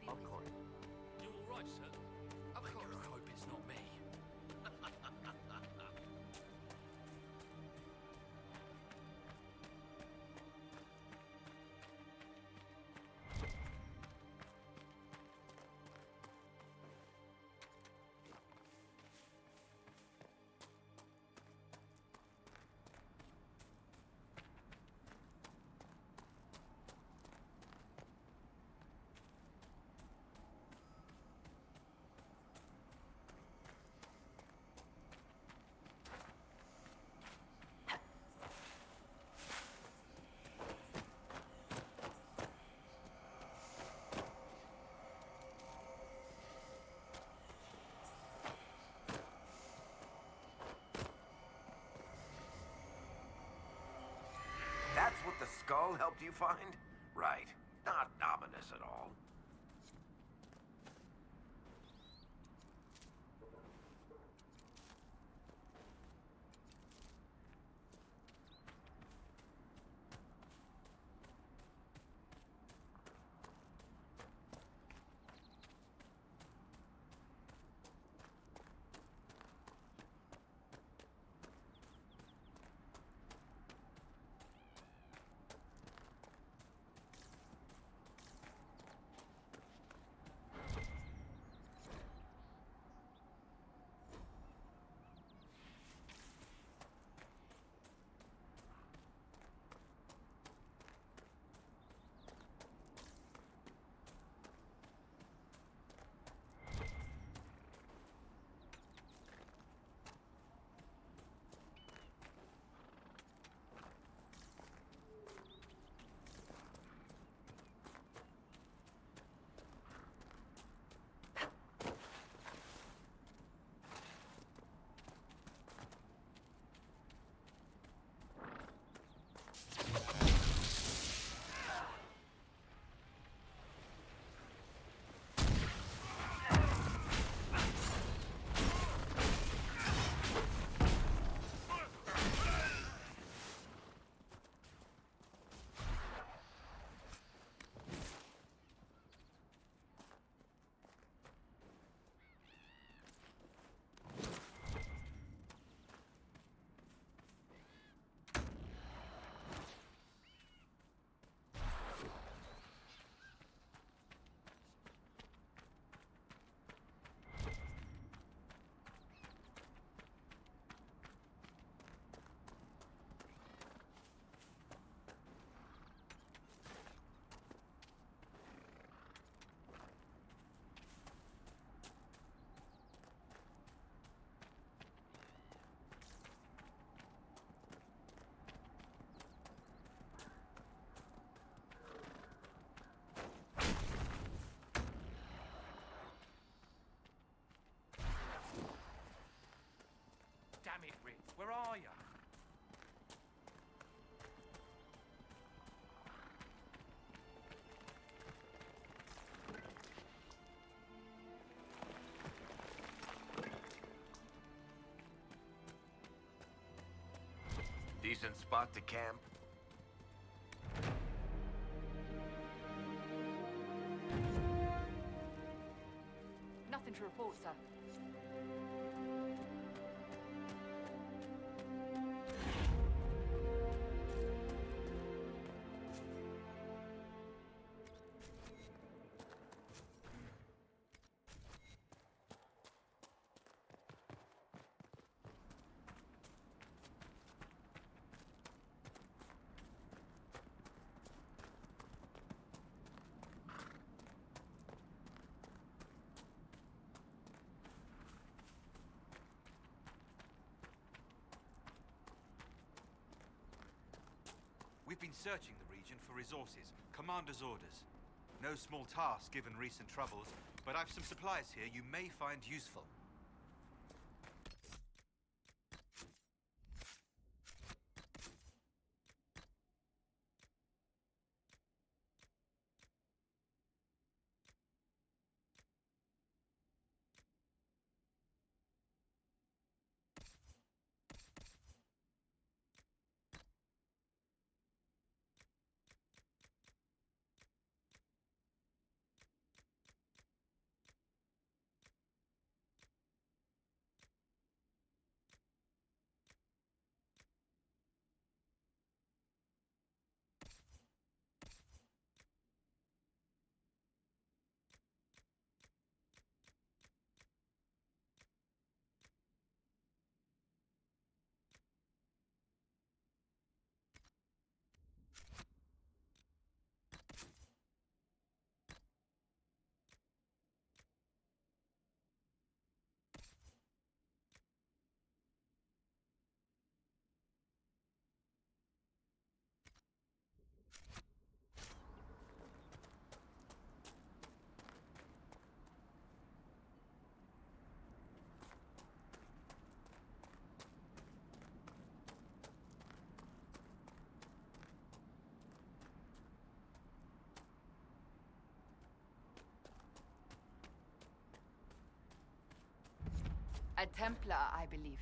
me Of with. course. You all right, sir? Of course. I hope it's not me. That's what the skull helped you find? Right. Not ominous at all. Damn it, Rick. Where are you? Decent spot to camp. Nothing to report, sir. We've been searching the region for resources, commander's orders. No small task given recent troubles, but I've some supplies here you may find useful. A Templar, I believe.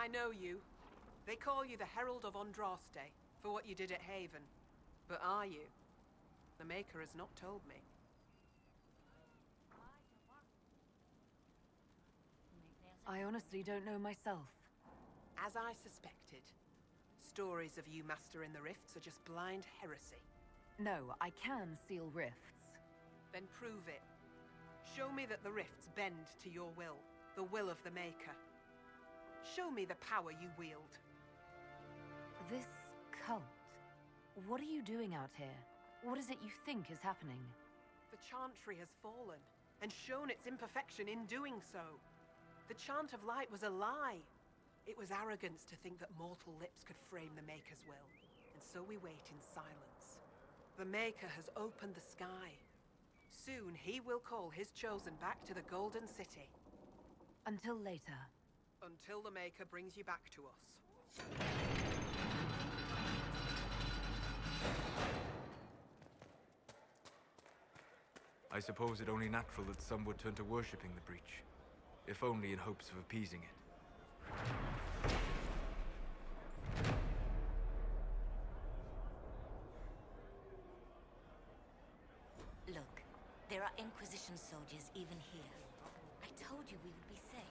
I know you. They call you the Herald of Andraste for what you did at Haven. But are you? The Maker has not told me. I honestly don't know myself. As I suspected. Stories of you mastering the rifts are just blind heresy. No, I can seal rifts. Then prove it. Show me that the rifts bend to your will, the will of the Maker. Show me the power you wield. This cult... What are you doing out here? What is it you think is happening? The Chantry has fallen, and shown its imperfection in doing so. The Chant of Light was a lie. It was arrogance to think that mortal lips could frame the Maker's will, and so we wait in silence. The Maker has opened the sky. Soon he will call his chosen back to the Golden City. Until later. Until the Maker brings you back to us. I suppose it only natural that some would turn to worshipping the breach, if only in hopes of appeasing it. Look, there are Inquisition soldiers even here. I told you we would be safe.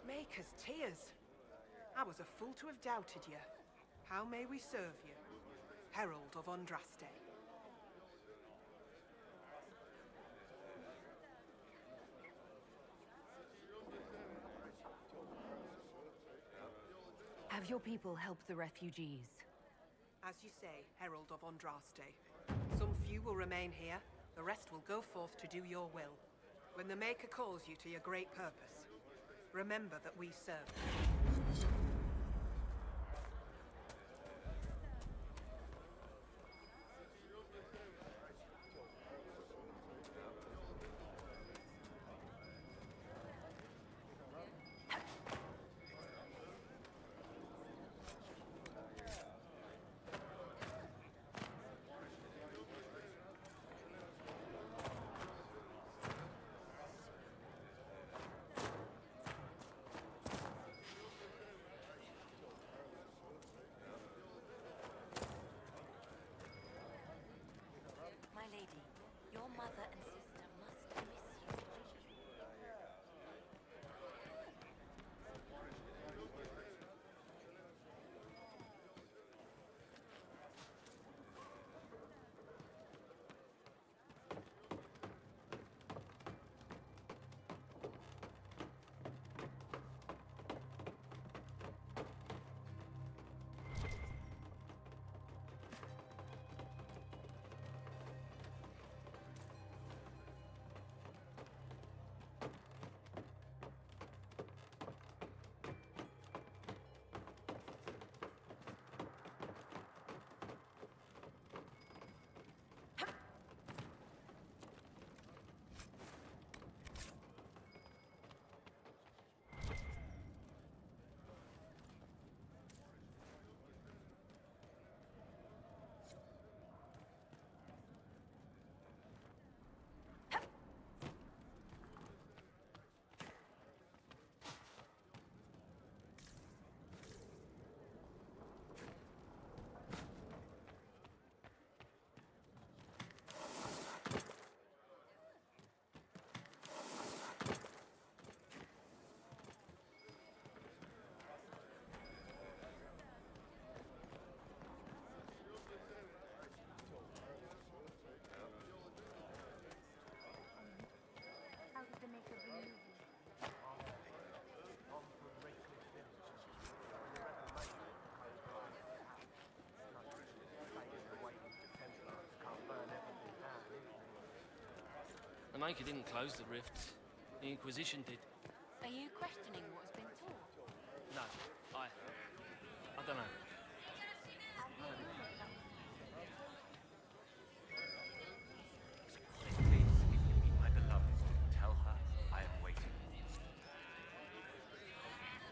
Maker's tears. I was a fool to have doubted you. How may we serve you? Herald of Andraste. Have your people helped the refugees? As you say, Herald of Andraste. Some few will remain here, the rest will go forth to do your will. When the Maker calls you to your great purpose, remember that we serve. The Maker didn't close the rift. The Inquisition did. Are you questioning what has been taught? No, I don't know. Please, if you meet my beloved, tell her I am waiting.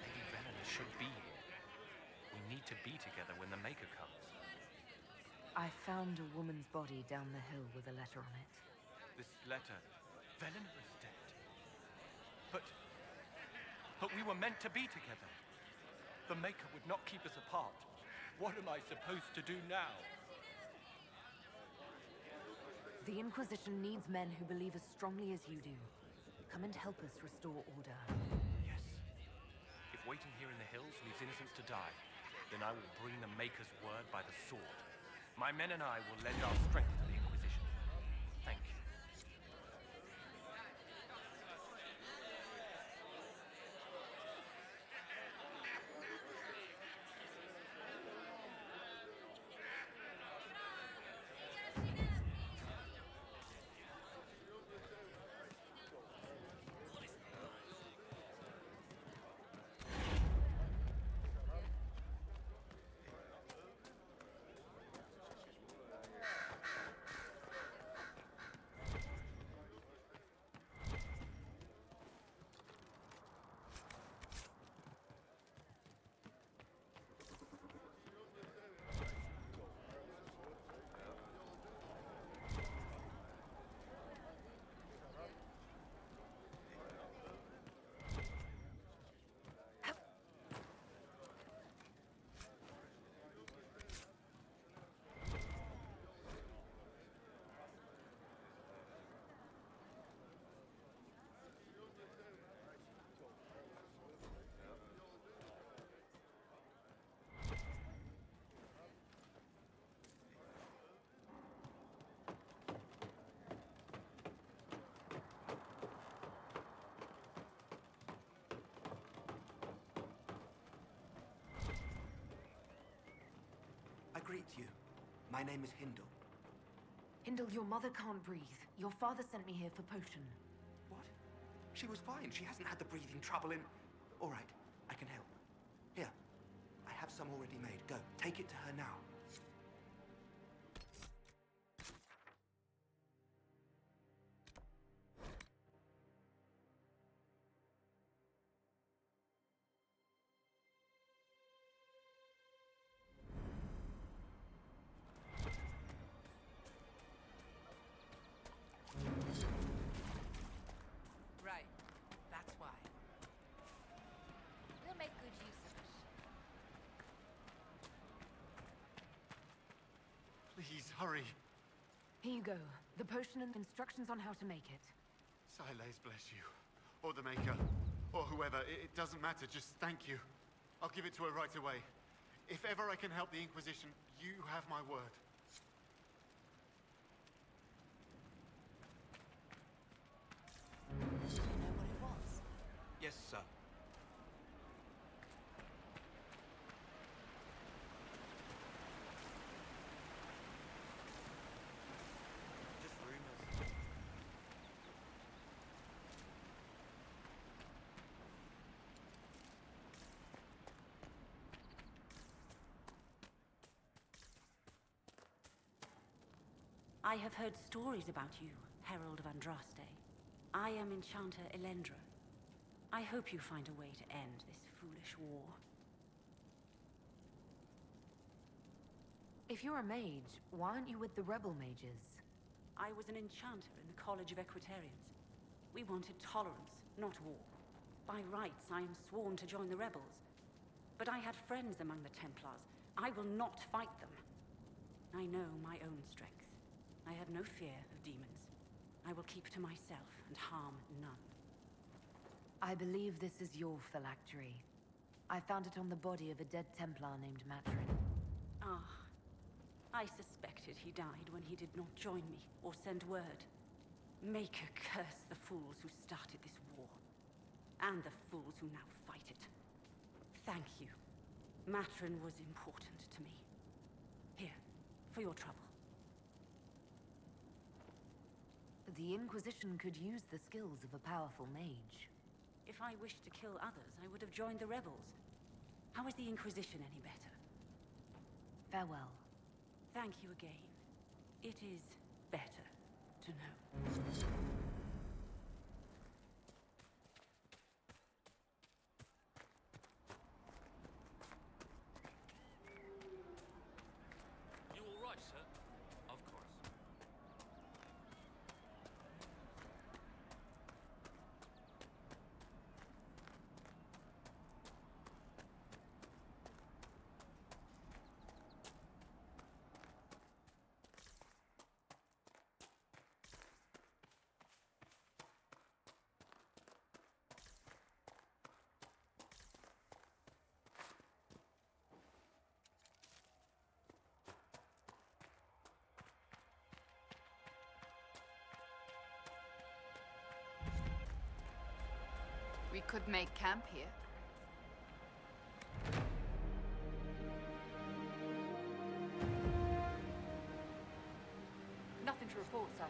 Lady Velena should be here. We need to be together when the Maker comes. I found a woman's body down the hill with a letter on it. This letter, Velena is dead. But we were meant to be together. The Maker would not keep us apart. What am I supposed to do now? The Inquisition needs men who believe as strongly as you do. Come and help us restore order. Yes. If waiting here in the hills leaves innocents to die, then I will bring the Maker's word by the sword. My men and I will lend our strength to the Inquisition. Thank you. Greet you. My name is Hindle. Hindle, your mother can't breathe. Your father sent me here for potion. What? She was fine. She hasn't had the breathing trouble in... All right, I can help. Here, I have some already made. Go, take it to her now. Right. That's why. We'll make good use of it. Please, hurry. Here you go. The potion and instructions on how to make it. Siles bless you. Or the Maker. Or whoever. It doesn't matter. Just thank you. I'll give it to her right away. If ever I can help the Inquisition, you have my word. Do you know what it was? Yes, sir. Just rumors. I have heard stories about you, Herald of Andraste. I am Enchanter Elendra. I hope you find a way to end this foolish war. If you're a mage, why aren't you with the rebel mages? I was an enchanter in the College of Equitarians. We wanted tolerance, not war. By rights, I am sworn to join the rebels. But I had friends among the Templars. I will not fight them. I know my own strength. I have no fear of demons. I will keep to myself and harm none. I believe this is your phylactery. I found it on the body of a dead Templar named Matrin. Ah. I suspected he died when he did not join me or send word. Maker curse the fools who started this war. And the fools who now fight it. Thank you. Matrin was important to me. Here, for your trouble. The Inquisition could use the skills of a powerful mage. If I wished to kill others, I would have joined the rebels. How is the Inquisition any better? Farewell. Thank you again. It is better to know. You all right, sir? Of course. We could make camp here. Nothing to report, sir.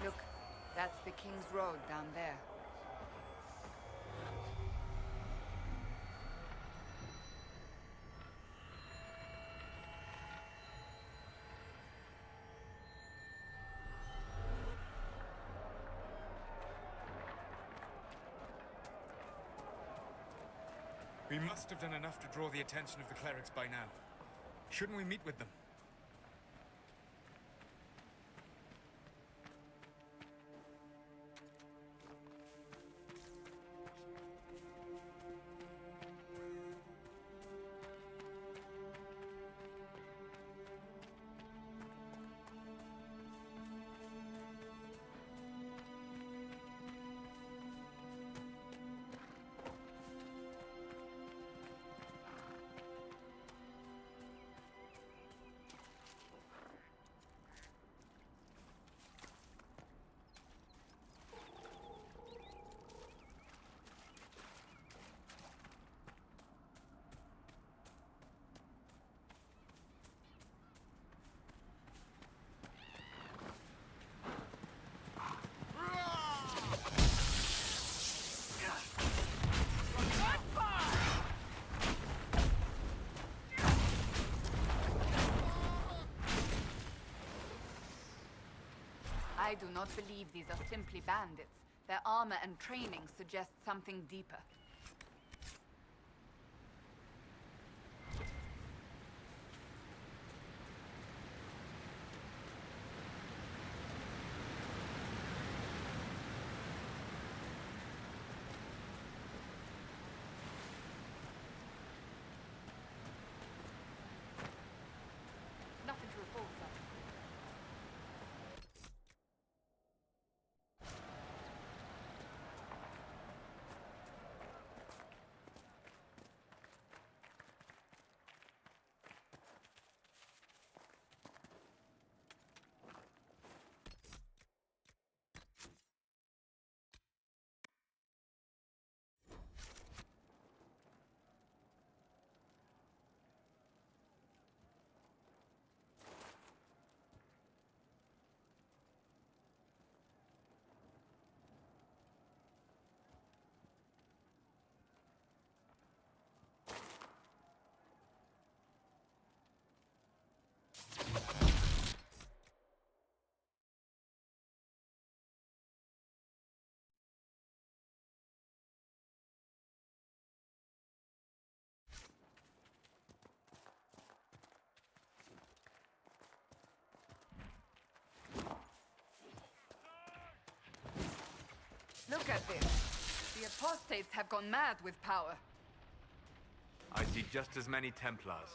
Look, that's the King's Road down there. We must have done enough to draw the attention of the clerics by now. Shouldn't we meet with them? I do not believe these are simply bandits. Their armor and training suggest something deeper. Nothing to report, sir. Look at this. The apostates have gone mad with power. I see just as many Templars.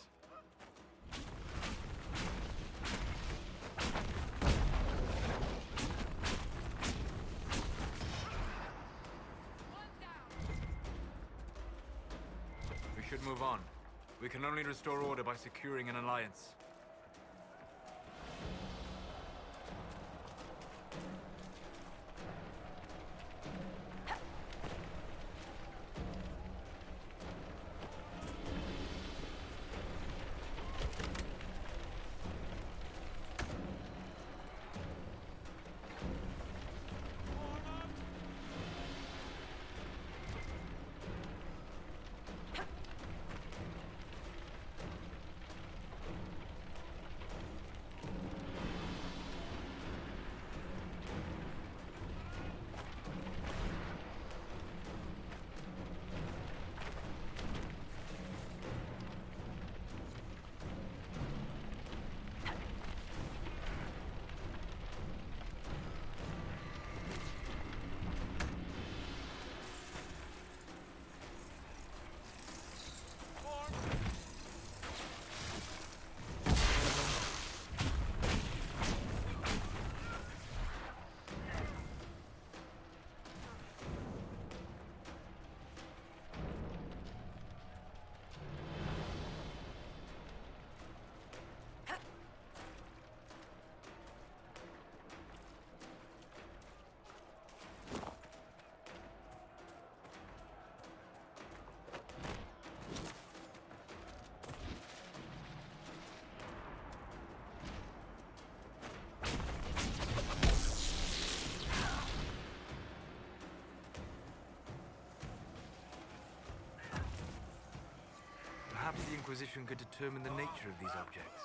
We should move on. We can only restore order by securing an alliance. Perhaps the Inquisition could determine the nature of these objects.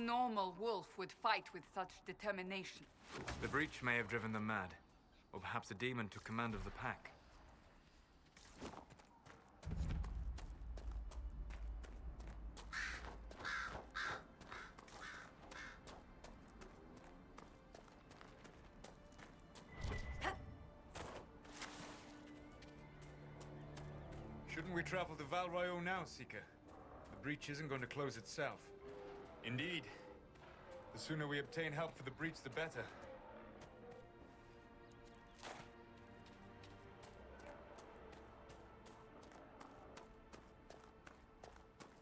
normal wolf would fight with such determination. The breach may have driven them mad. Or perhaps a demon took command of the pack. Shouldn't we travel to Val Royeaux now, Silka? The breach isn't going to close itself. Indeed. The sooner we obtain help for the breach, the better.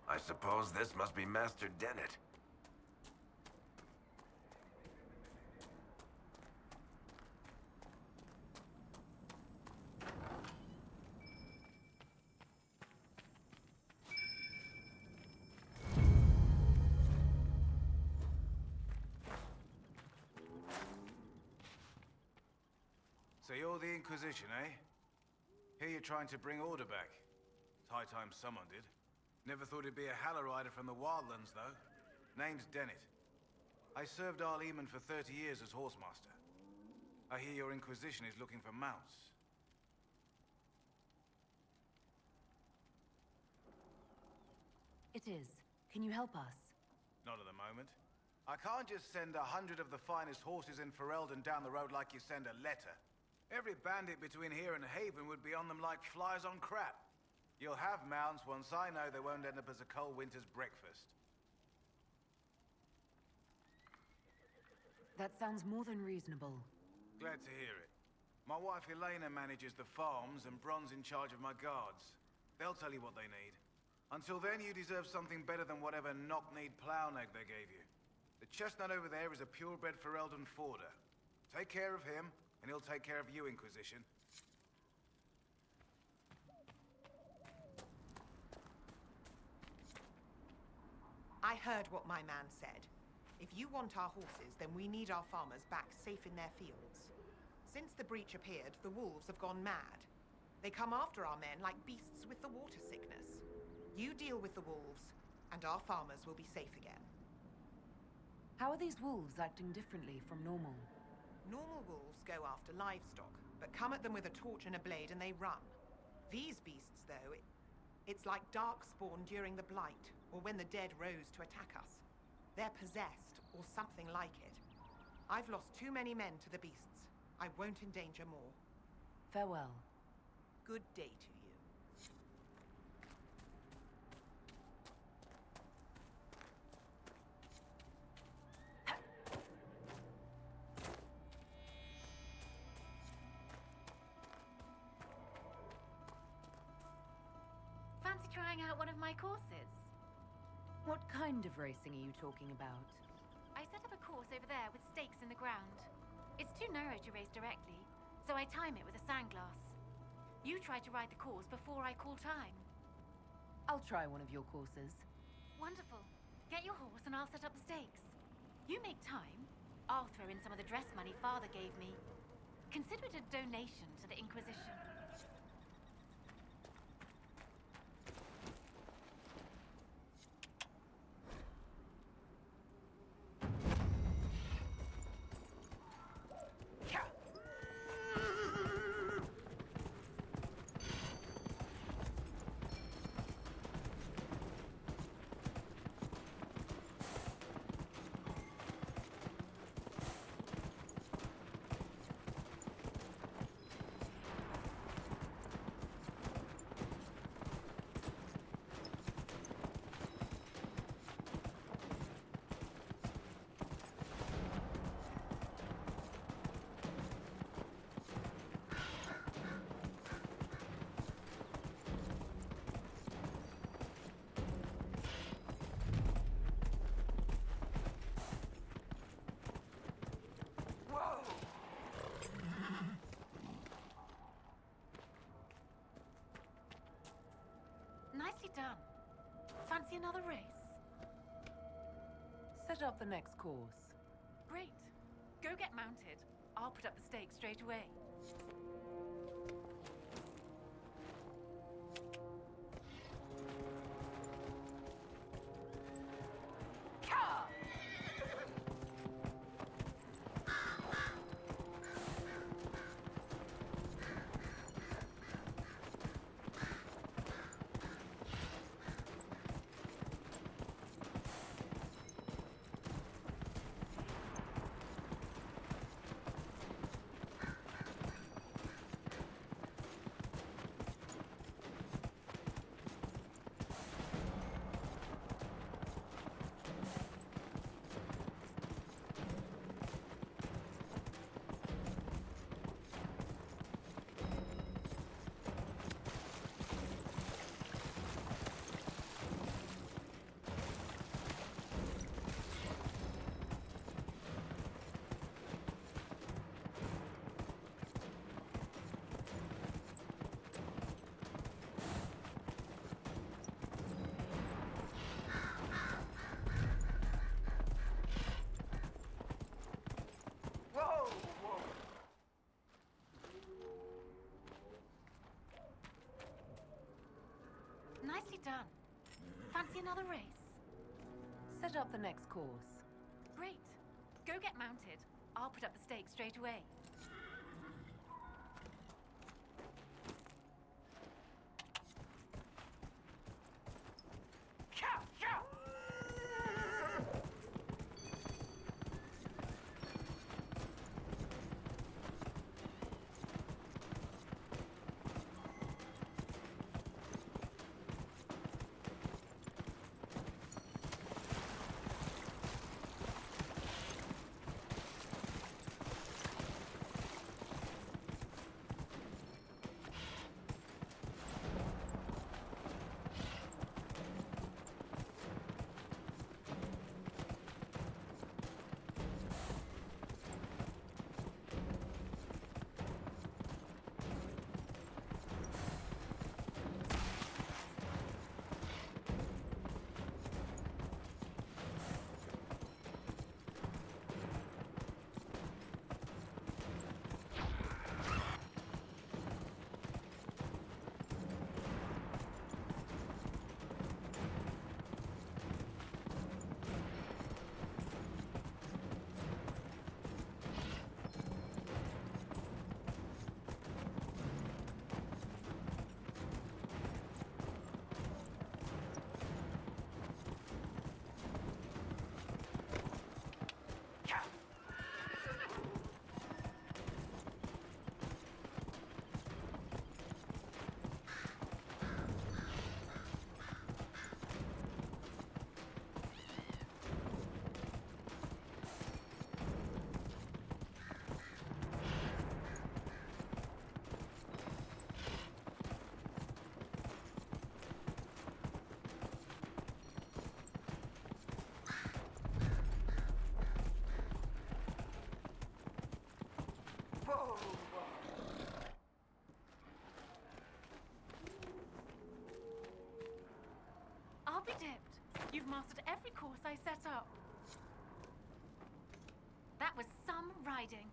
I suppose this must be Master Dennett. So you're the Inquisition, eh? Here you're trying to bring order back. It's high time someone did. Never thought it'd be a Hallow-Rider from the Wildlands, though. Name's Dennett. I served Arl Eamon for 30 years as Horsemaster. I hear your Inquisition is looking for mounts. It is. Can you help us? Not at the moment. I can't just send 100 of the finest horses in Ferelden down the road like you send a letter. Every bandit between here and Haven would be on them like flies on crap. You'll have mounts once I know they won't end up as a cold winter's breakfast. That sounds more than reasonable. Glad to hear it. My wife Elena manages the farms and Bron's in charge of my guards. They'll tell you what they need. Until then, you deserve something better than whatever knock-kneed plow-neg they gave you. The chestnut over there is a purebred Ferelden forder. Take care of him, and he'll take care of you, Inquisition. I heard what my man said. If you want our horses, then we need our farmers back safe in their fields. Since the breach appeared, the wolves have gone mad. They come after our men like beasts with the water sickness. You deal with the wolves, and our farmers will be safe again. How are these wolves acting differently from normal? Normal wolves go after livestock, but come at them with a torch and a blade and they run. These beasts, though, it's like darkspawn during the Blight, or when the dead rose to attack us. They're possessed, or something like it. I've lost too many men to the beasts. I won't endanger more. Farewell. Good day to you. Fancy trying out one of my courses? What kind of racing are you talking about? I set up a course over there with stakes in the ground. It's too narrow to race directly, so I time it with a sandglass. You try to ride the course before I call time. I'll try one of your courses. Wonderful. Get your horse and I'll set up the stakes. You make time, I'll throw in some of the dress money Father gave me. Consider it a donation to the Inquisition. Nicely done. Fancy another race? Set up the next course. Great. Go get mounted. I'll put up the stakes straight away. Ka! done. Fancy another race? Set up the next course. Great. Go get mounted. I'll put up the stakes straight away. I'll be dipped. You've mastered every course I set up. That was some riding.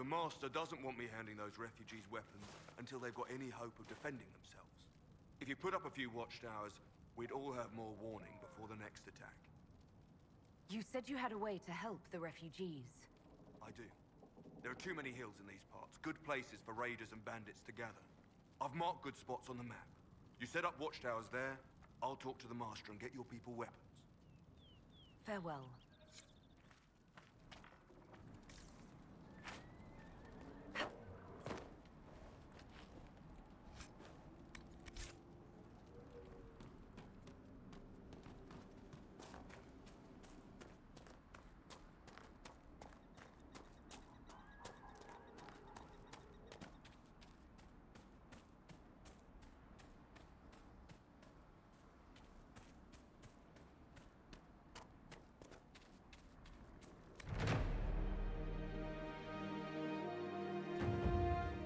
The Master doesn't want me handing those refugees weapons until they've got any hope of defending themselves. If you put up a few watchtowers, we'd all have more warning before the next attack. You said you had a way to help the refugees. I do. There are too many hills in these parts, good places for raiders and bandits to gather. I've marked good spots on the map. You set up watchtowers there, I'll talk to the Master and get your people weapons. Farewell.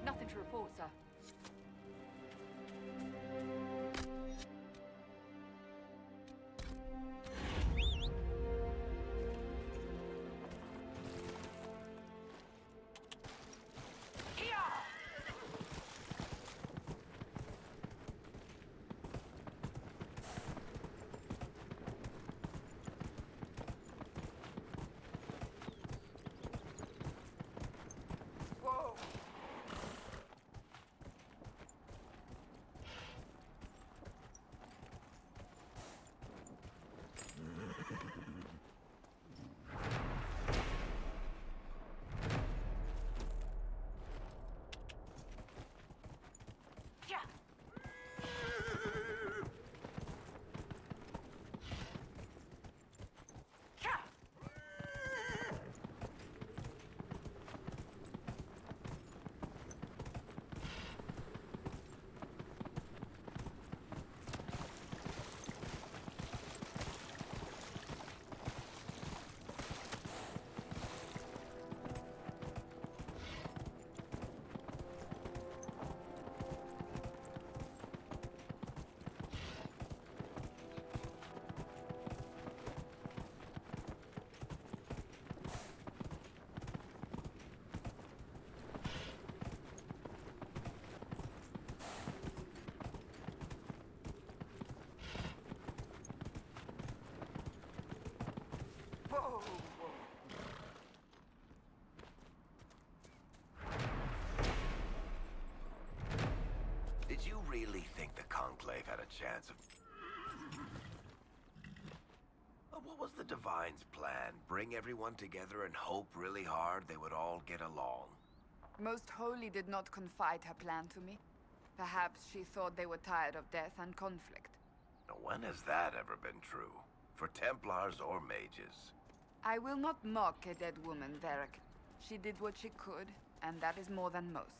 Nothing to report, sir. Did you really think the Conclave had a chance of... What was the Divine's plan? Bring everyone together and hope really hard they would all get along? Most Holy did not confide her plan to me. Perhaps she thought they were tired of death and conflict. Now, when has that ever been true? For Templars or mages? I will not mock a dead woman, Varric. She did what she could, and that is more than most.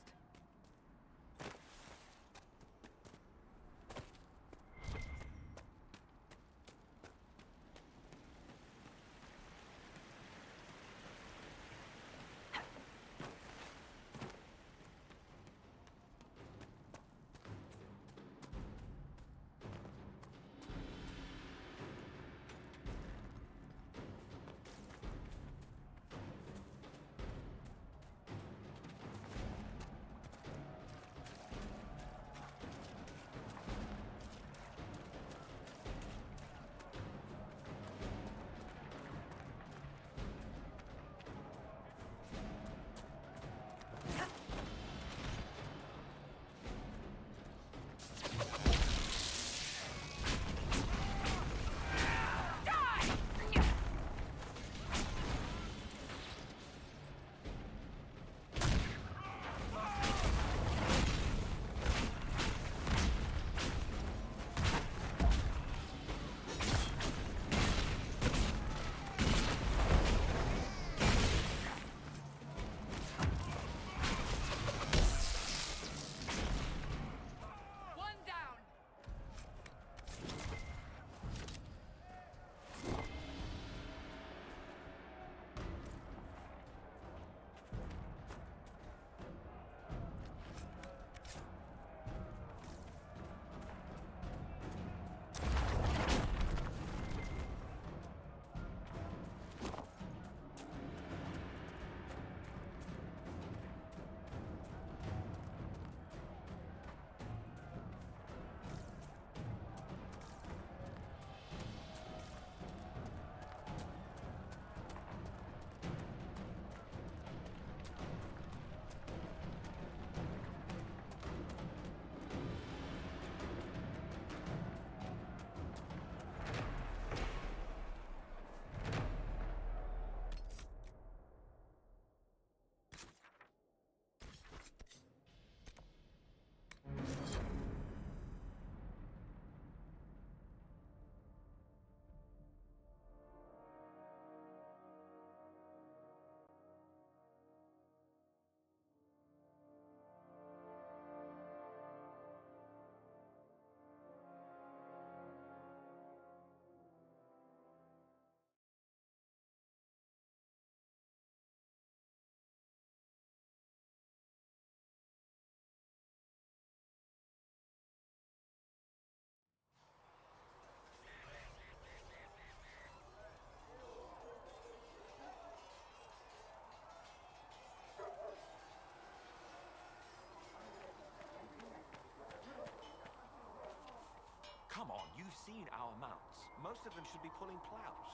seen our mounts. Most of them should be pulling plows.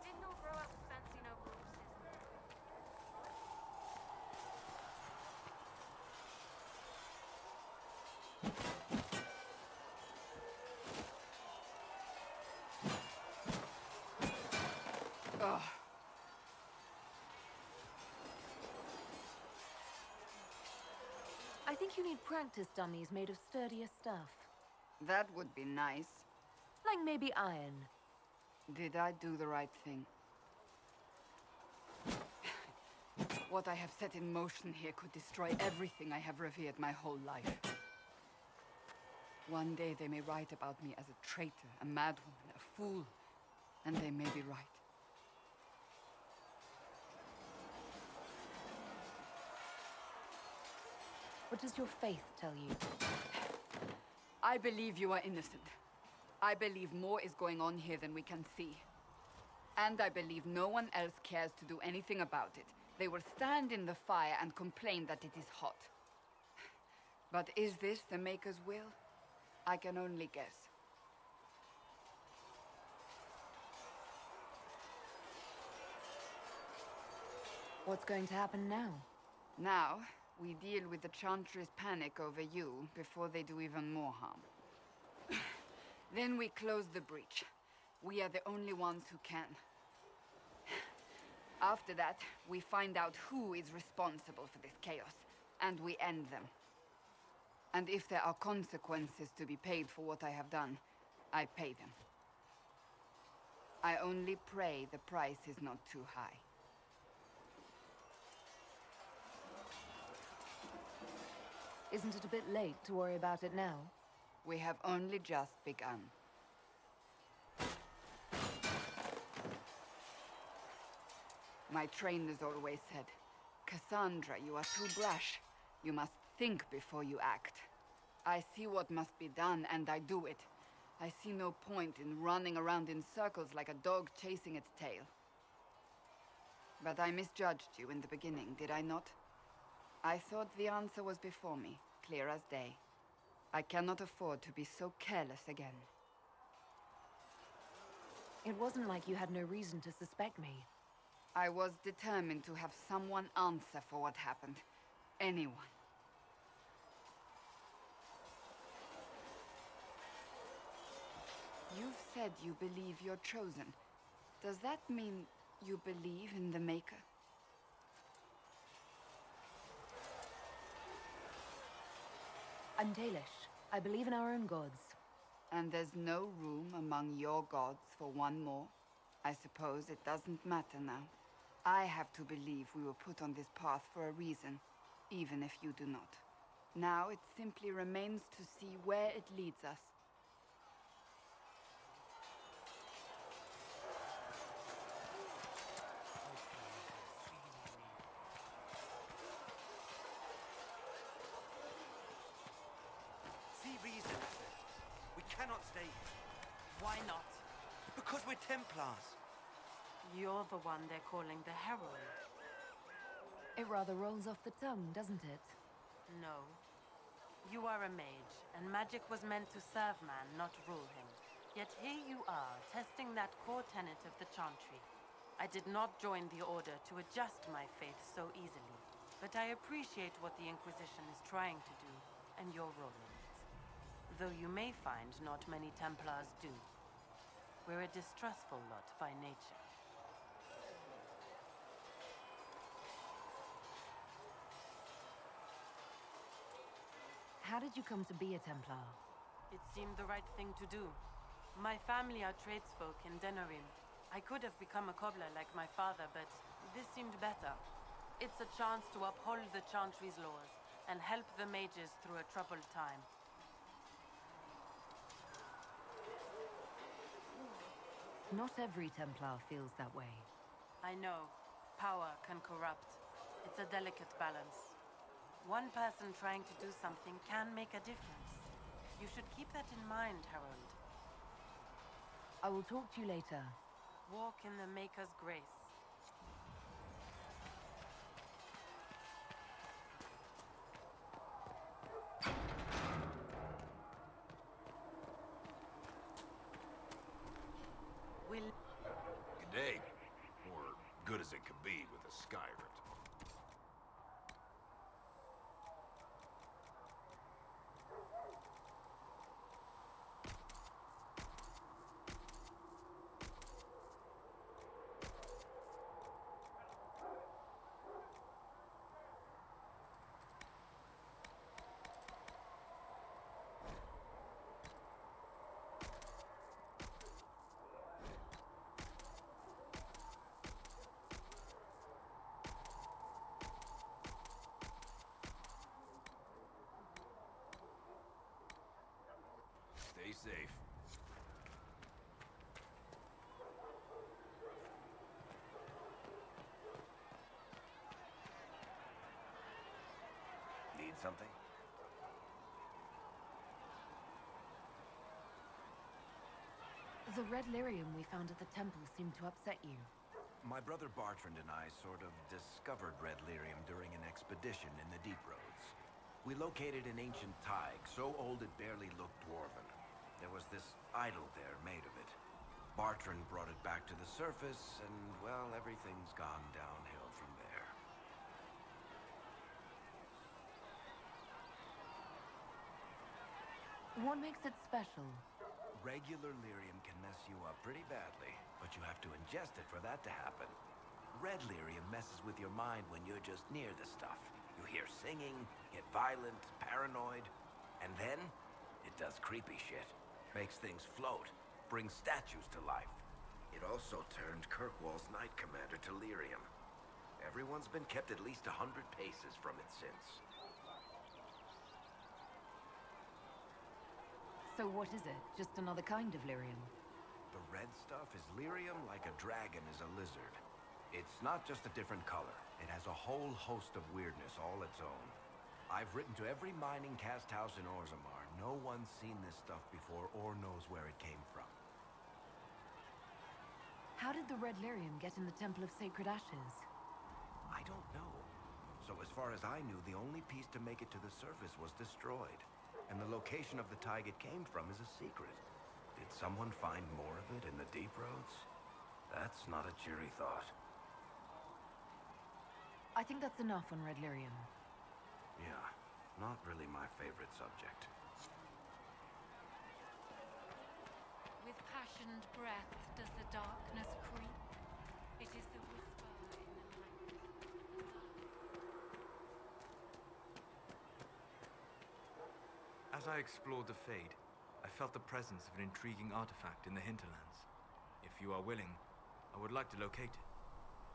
Didn't all grow up with fancy noble horses. Ugh. I think you need practice dummies made of sturdier stuff. That would be nice. Like maybe iron. Did I do the right thing? What I have set in motion here could destroy everything I have revered my whole life. One day they may write about me as a traitor, a madwoman, a fool, and they may be right. What does your faith tell you? I believe you are innocent. I believe more is going on here than we can see. And I believe no one else cares to do anything about it. They will stand in the fire and complain that it is hot. But is this the Maker's will? I can only guess. What's going to happen now? Now, we deal with the Chantry's panic over you before they do even more harm. Then we close the breach. We are the only ones who can. After that, we find out who is responsible for this chaos, and we end them. And if there are consequences to be paid for what I have done, I pay them. I only pray the price is not too high. Isn't it a bit late to worry about it now? We have only just begun. My trainers always said, Cassandra, you are too brash. You must think before you act. I see what must be done, and I do it. I see no point in running around in circles like a dog chasing its tail. But I misjudged you in the beginning, did I not? I thought the answer was before me, clear as day. I cannot afford to be so careless again. It wasn't like you had no reason to suspect me. I was determined to have someone answer for what happened. Anyone. You've said you believe you're chosen. Does that mean you believe in the Maker? I'm Dalish. I believe in our own gods. And there's no room among your gods for one more? I suppose it doesn't matter now. I have to believe we were put on this path for a reason, even if you do not. Now it simply remains to see where it leads us. See reason. We cannot stay here. Why not? Because we're Templars. You're the one they're calling the Herald. It rather rolls off the tongue, doesn't it? No. You are a mage, and magic was meant to serve man, not rule him. Yet here you are, testing that core tenet of the Chantry. I did not join the Order to adjust my faith so easily, but I appreciate what the Inquisition is trying to do, and your role in it. Though you may find not many Templars do. We're a distrustful lot by nature. How did you come to be a Templar? It seemed the right thing to do. My family are tradesfolk in Denerim. I could have become a cobbler like my father, but this seemed better. It's a chance to uphold the Chantry's laws and help the mages through a troubled time. Not every Templar feels that way. I know. Power can corrupt. It's a delicate balance. One person trying to do something can make a difference. You should keep that in mind, Harold. I will talk to you later. Walk in the Maker's grace. Skyrim. Stay safe. Need something? The red lyrium we found at the temple seemed to upset you. My brother Bartrand and I sort of discovered red lyrium during an expedition in the Deep Roads. We located an ancient thaig, so old it barely looked dwarven. There was this idol there made of it. Bartrand brought it back to the surface, and, well, everything's gone downhill from there. What makes it special? Regular lyrium can mess you up pretty badly, but you have to ingest it for that to happen. Red lyrium messes with your mind when you're just near the stuff. You hear singing, get violent, paranoid, and then it does creepy shit. Makes things float, brings statues to life. It also turned Kirkwall's Knight Commander to lyrium. Everyone's been kept at least 100 paces from it since. So what is it? Just another kind of lyrium? The red stuff is lyrium like a dragon is a lizard. It's not just a different color. It has a whole host of weirdness all its own. I've written to every mining cast house in Orzammar. No one's seen this stuff before or knows where it came from. How did the red lyrium get in the Temple of Sacred Ashes? I don't know. So as far as I knew, the only piece to make it to the surface was destroyed. And the location of the thaig it came from is a secret. Did someone find more of it in the Deep Roads? That's not a cheery thought. I think that's enough on red lyrium. Yeah, not really my favorite subject. With passioned breath does the darkness creep. It is the whisper in the night. As I explored the Fade, I felt the presence of an intriguing artifact in the hinterlands. If you are willing, I would like to locate it.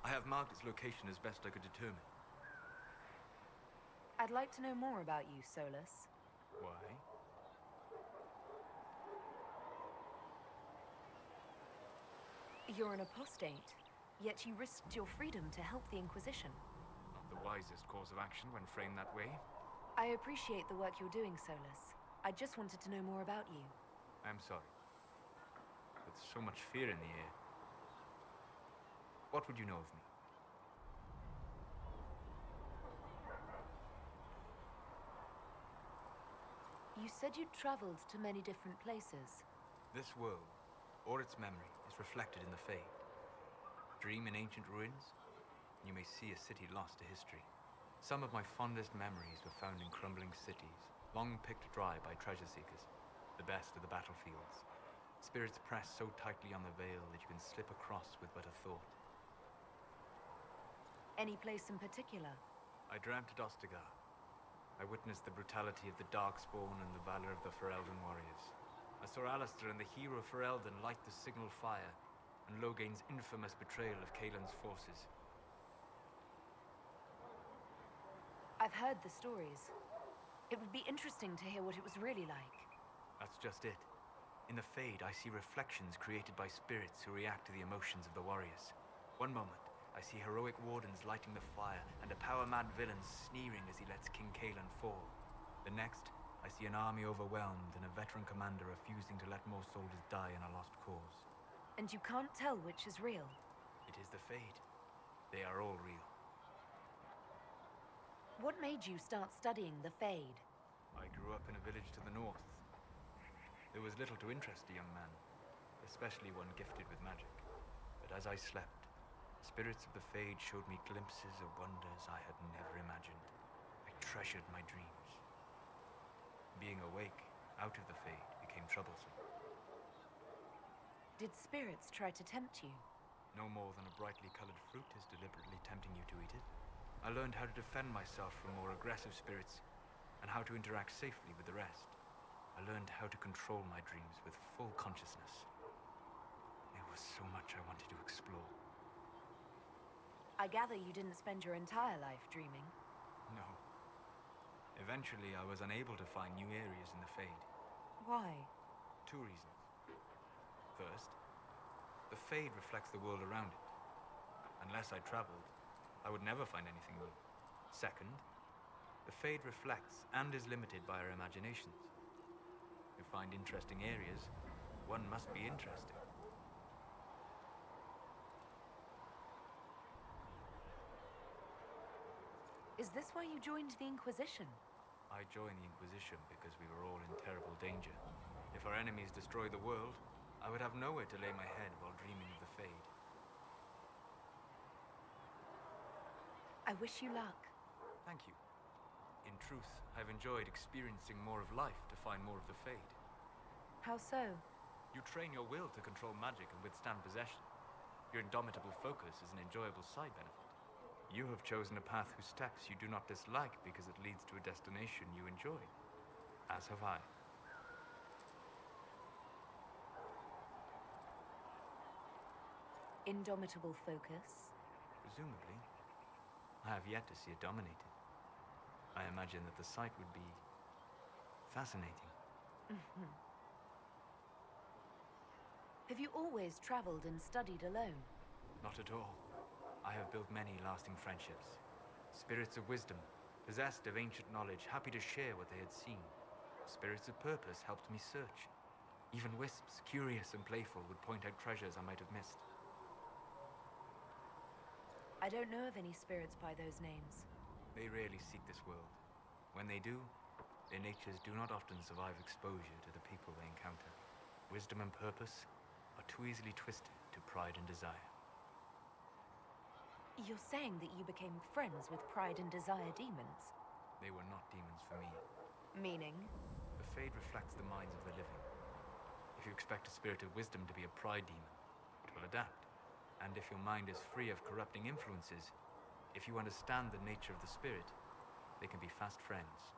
I have marked its location as best I could determine. I'd like to know more about you, Solus. Why? You're an apostate, yet you risked your freedom to help the Inquisition. Not the wisest course of action when framed that way. I appreciate the work you're doing, Solus. I just wanted to know more about you. I'm sorry. With so much fear in the air. What would you know of me? You said you'd traveled to many different places. This world, or its memory, is reflected in the Fade. Dream in ancient ruins, and you may see a city lost to history. Some of my fondest memories were found in crumbling cities, long picked dry by treasure seekers, the best of the battlefields. Spirits press so tightly on the veil that you can slip across with but a thought. Any place in particular? I dreamt at Ostagar. I witnessed the brutality of the Darkspawn and the valor of the Ferelden warriors. I saw Alistair and the hero Ferelden light the signal fire, and Logain's infamous betrayal of Caelan's forces. I've heard the stories. It would be interesting to hear what it was really like. That's just it. In the Fade, I see reflections created by spirits who react to the emotions of the warriors. One moment, I see heroic wardens lighting the fire, and a power-mad villain sneering as he lets King Caelan fall. The next, I see an army overwhelmed and a veteran commander refusing to let more soldiers die in a lost cause. And you can't tell which is real? It is the Fade. They are all real. What made you start studying the Fade? I grew up in a village to the north. There was little to interest a young man, especially one gifted with magic. But as I slept, Spirits of the Fade showed me glimpses of wonders I had never imagined. I treasured my dreams. Being awake, out of the Fade, became troublesome. Did spirits try to tempt you? No more than a brightly colored fruit is deliberately tempting you to eat it. I learned how to defend myself from more aggressive spirits, and how to interact safely with the rest. I learned how to control my dreams with full consciousness. There was so much I wanted to explore. I gather you didn't spend your entire life dreaming. No. Eventually, I was unable to find new areas in the Fade. Why? 2 reasons. First, the Fade reflects the world around it. Unless I traveled, I would never find anything new. Second, the Fade reflects and is limited by our imaginations. To find interesting areas, one must be interesting. Is this why you joined the Inquisition? I joined the Inquisition because we were all in terrible danger. If our enemies destroy the world, I would have nowhere to lay my head while dreaming of the Fade. I wish you luck. Thank you. In truth, I've enjoyed experiencing more of life to find more of the Fade. How so? You train your will to control magic and withstand possession. Your indomitable focus is an enjoyable side benefit. You have chosen a path whose steps you do not dislike because it leads to a destination you enjoy. As have I. Indomitable focus? Presumably. I have yet to see it dominated. I imagine that the sight would be fascinating. Have you always traveled and studied alone? Not at all. I have built many lasting friendships. Spirits of wisdom, possessed of ancient knowledge, happy to share what they had seen. Spirits of purpose helped me search. Even wisps, curious and playful, would point out treasures I might have missed. I don't know of any spirits by those names. They rarely seek this world. When they do, their natures do not often survive exposure to the people they encounter. Wisdom and purpose are too easily twisted to pride and desire. You're saying that you became friends with pride and desire demons? They were not demons for me. Meaning? The Fade reflects the minds of the living. If you expect a spirit of wisdom to be a pride demon, it will adapt. And if your mind is free of corrupting influences, if you understand the nature of the spirit, they can be fast friends.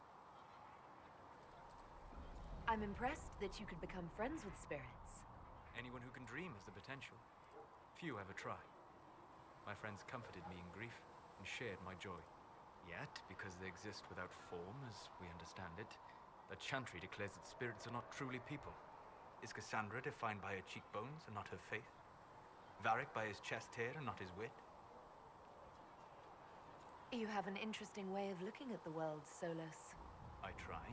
I'm impressed that you could become friends with spirits. Anyone who can dream has the potential. Few ever try. My friends comforted me in grief and shared my joy. Yet, because they exist without form, as we understand it, the Chantry declares that spirits are not truly people. Is Cassandra defined by her cheekbones and not her faith? Varric by his chest hair and not his wit? You have an interesting way of looking at the world, Solus. I try.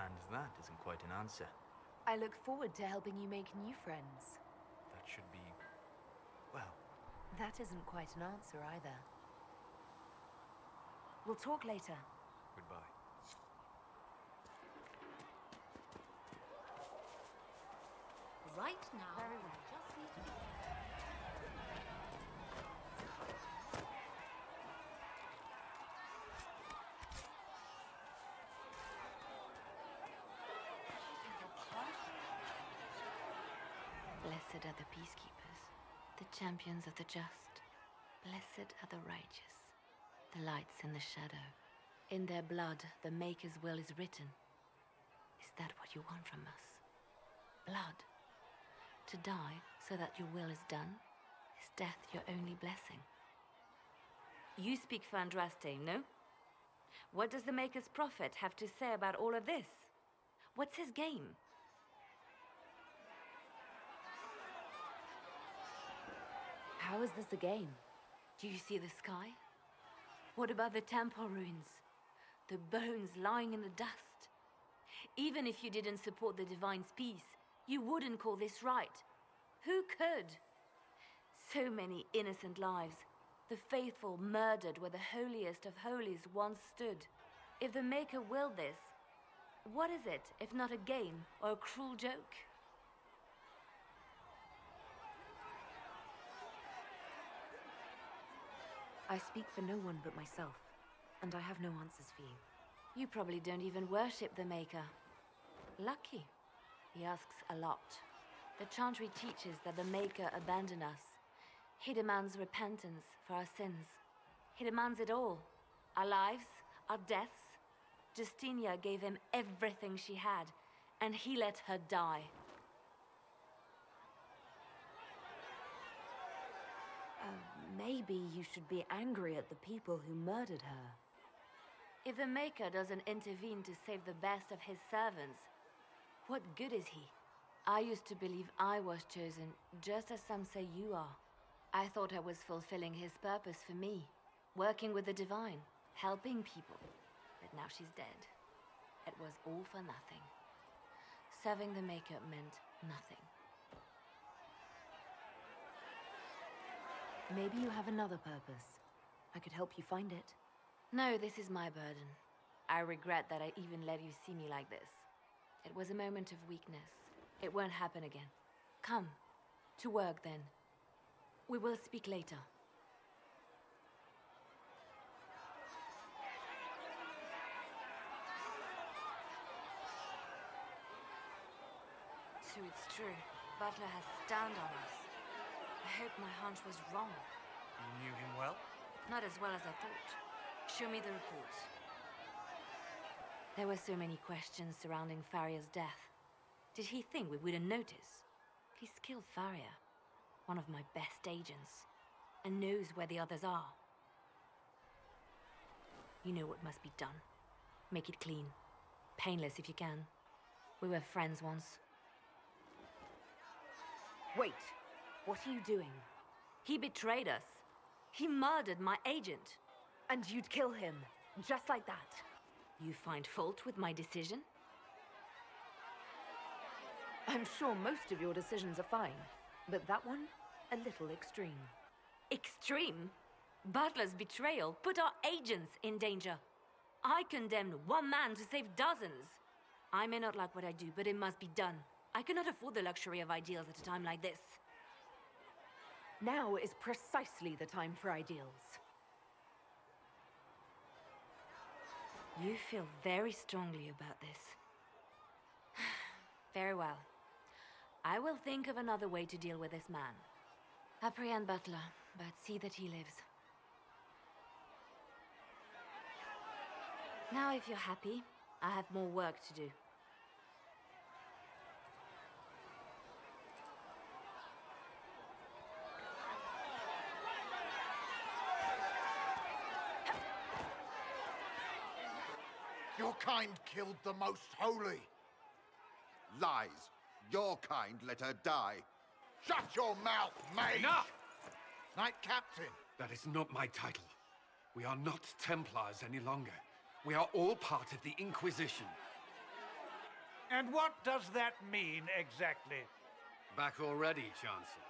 And that isn't quite an answer. I look forward to helping you make new friends. That should be... well... That isn't quite an answer either. We'll talk later. Goodbye. Right now, very well. Just need to be... Blessed are the peacekeepers, the champions of the just. Blessed are the righteous, the lights in the shadow. In their blood, the Maker's will is written. Is that what you want from us? Blood? To die so that your will is done? Is death your only blessing? You speak for Andraste, no? What does the Maker's prophet have to say about all of this? What's his game? How is this a game? Do you see the sky? What about the temple ruins? The bones lying in the dust? Even if you didn't support the Divine's peace, you wouldn't call this right. Who could? So many innocent lives. The faithful murdered where the holiest of holies once stood. If the Maker willed this, what is it if not a game or a cruel joke? I speak for no one but myself, and I have no answers for you. You probably don't even worship the Maker. Lucky. He asks a lot. The Chantry teaches that the Maker abandoned us. He demands repentance for our sins. He demands it all. Our lives, our deaths. Justinia gave him everything she had, and he let her die. Maybe you should be angry at the people who murdered her. If the Maker doesn't intervene to save the best of his servants, what good is he? I used to believe I was chosen, just as some say you are. I thought I was fulfilling his purpose for me, working with the divine, helping people. But now she's dead. It was all for nothing. Serving the Maker meant nothing. Maybe you have another purpose. I could help you find it. No, this is my burden. I regret that I even let you see me like this. It was a moment of weakness. It won't happen again. Come, to work then. We will speak later. So it's true. Butler has stand on us. I hope my hunch was wrong. You knew him well? Not as well as I thought. Show me the reports. There were so many questions surrounding Faria's death. Did he think we wouldn't notice? He's killed Faria, one of my best agents, and knows where the others are. You know what must be done. Make it clean. Painless if you can. We were friends once. Wait! What are you doing? He betrayed us. He murdered my agent. And you'd kill him, just like that. You find fault with my decision? I'm sure most of your decisions are fine, but that one, a little extreme. Extreme? Butler's betrayal put our agents in danger. I condemned one man to save dozens. I may not like what I do, but it must be done. I cannot afford the luxury of ideals at a time like this. Now is precisely the time for ideals. You feel very strongly about this. Very well. I will think of another way to deal with this man. Apprehend Butler, but see that he lives. Now, if you're happy, I have more work to do. Your kind killed the most holy. Lies. Your kind let her die. Shut your mouth, mate! Enough! Knight Captain. That is not my title. We are not Templars any longer. We are all part of the Inquisition. And what does that mean, exactly? Back already, Chancellor.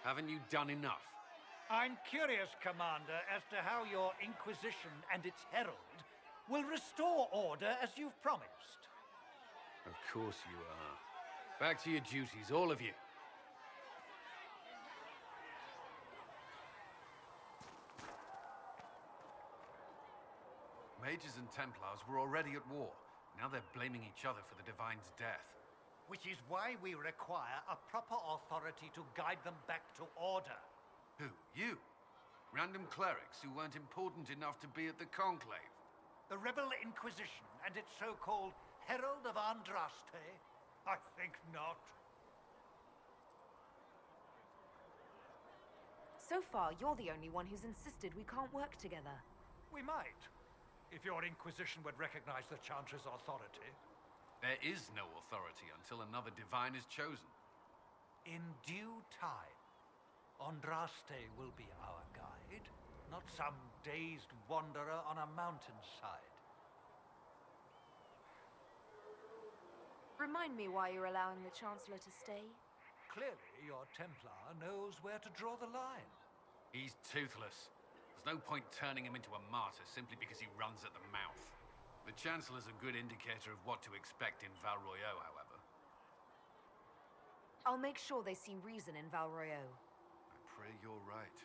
Haven't you done enough? I'm curious, Commander, as to how your Inquisition and its herald will restore order as you've promised. Of course you are. Back to your duties, all of you. Mages and Templars were already at war. Now they're blaming each other for the Divine's death. Which is why we require a proper authority to guide them back to order. Who? You? Random clerics who weren't important enough to be at the Conclave? The Rebel Inquisition and its so-called Herald of Andraste? I think not. So far, you're the only one who's insisted we can't work together. We might, if your Inquisition would recognize the Chantry's authority. There is no authority until another Divine is chosen. In due time, Andraste will be our guide, not some dazed wanderer on a mountainside. Remind me why you're allowing the Chancellor to stay? Clearly, your Templar knows where to draw the line. He's toothless. There's no point turning him into a martyr simply because he runs at the mouth. The Chancellor's a good indicator of what to expect in Val Royeaux, however. I'll make sure they see reason in Val Royeaux. I pray you're right.